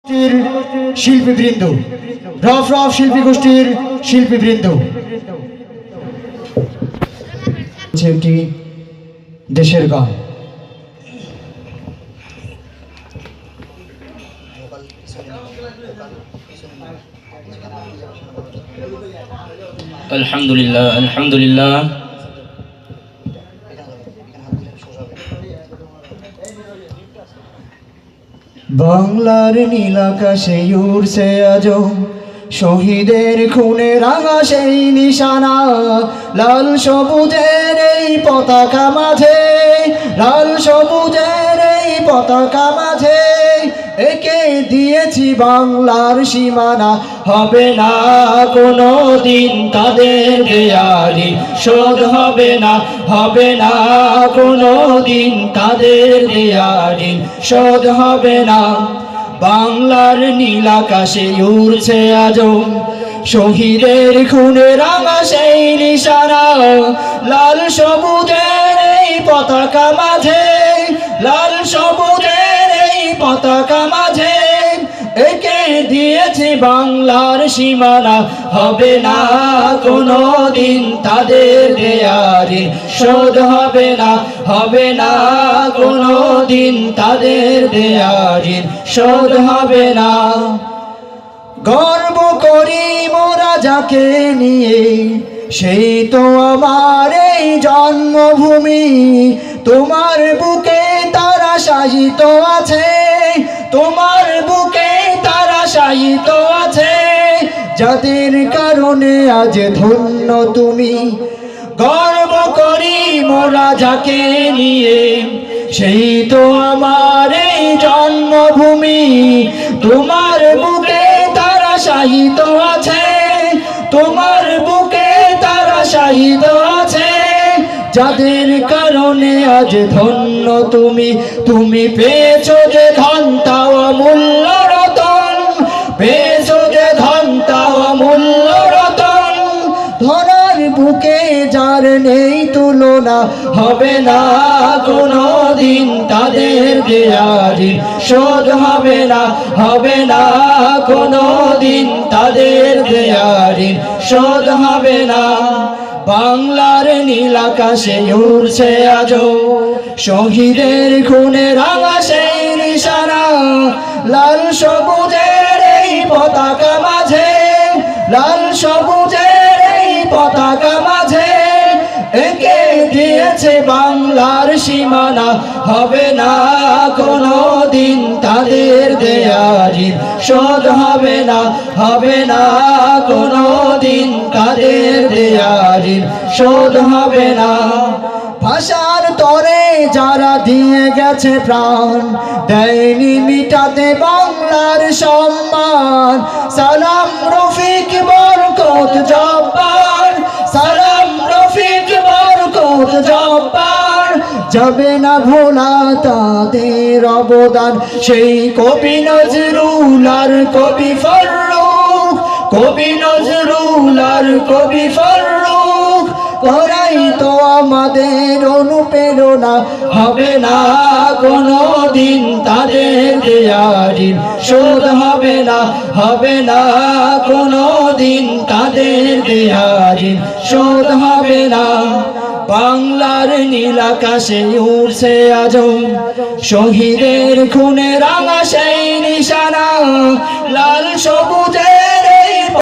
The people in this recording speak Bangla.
শিল্পীবৃন্দ, রফ রফ শিল্পী গোষ্ঠীর শিল্পীবৃন্দ, একটি দেশের গান। আলহামদুলিল্লাহ আলহামদুলিল্লাহ। বাংলার নীল আকাশে উড়ছে আজো শহীদের খুনে রাঙা সেই নিশানা, লাল সবুজের এই পতাকা মাঝে, লাল সবুজের এই পতাকা মাঝে একে দিয়েছি বাংলার সীমানা। হবে না কোনো দিন তাদের দেয়ারি শোধ, হবে না, হবে না কোনো দিন তাদের দেয়ারি শোধ, হবে না। বাংলার নীল আকাশে উড়ছে আজো শহীদের খুনে রাঙা সেই নিশানা, লাল সবুজের এই পতাকা মাঝে, লাল সবুজের এই পতাকা মাঝে একে দিয়েছে বাংলার সীমানা। হবে না কোনো দিন তাদের দেয়ারি শোধ, হবে না, হবে না কোনো দিন তাদের দেয়ারি শোধ, হবে না। গর্ব করি মোরা যাকে নিয়ে, সেই তো আমার এই জন্মভূমি। তোমার বুকে তারা শায়িত আছে, তোমার বুকে তারা শায়িত আছে, যাদের কারণে আজ ধন্য তুমি। গর্ব করি মোরা যাকে নিয়ে, সেই তো আমার এই জন্মভূমি। তোমার বুকে তারা শায়িত আছে, তোমার বুকে তারা শায়িত আছে, যাদের কারণে আজ ধন্য তুমি। তুমি পেয়েছো যে ধন তাও অমূল্য রতন, পেয়েছো যে ধন তাও অমূল্য রতন, ধরার বুকে যার নেই তুলনা। হবে না কোনো দিন তাদের দেয়ারি শোধ, হবে না, হবে না কোনো দিন তাদের দেয়ারি শোধ, হবে না। বাংলার নীল আকাশে উড়ছে আজো শহীদের খুনে রাঙা সেই নিশানা, লাল সবুজের এই পতাকা মাঝে, লাল সবুজের এই পতাকা মাঝে একে দিয়েছে বাংলার সীমানা। হবে না কোনো দিন তাদের দেয়ারি শোধ, হবে না, হবে না কোনো দিন তাদের দেয়ারি শোধ, হবে না। ভাষার তরে যারা দিয়ে গেছে প্রাণ, দেয়নি মিটাতে বাংলার সম্মান। সালাম রফিক বরকত জব্বার, সালাম রফিক বরকত জব্বার, যাবে না ভোলা তাদের অবদান। সেই কবি নজরুল আর কবি ফররুখ, কবি নজরুল আর কবি ফররুখ, ওরাই তো আমাদের অনুপ্রেরণা। হবে না কোনো দিন তাদের দেয়ারি শোধ, হবে না, হবে না কোনো দিন তাদের দেয়ারি শোধ, হবে না। বাংলার নীল আকাশে উড়ছে আজো শহীদের খুনে রাঙা সেই নিশানা, লাল সবুজে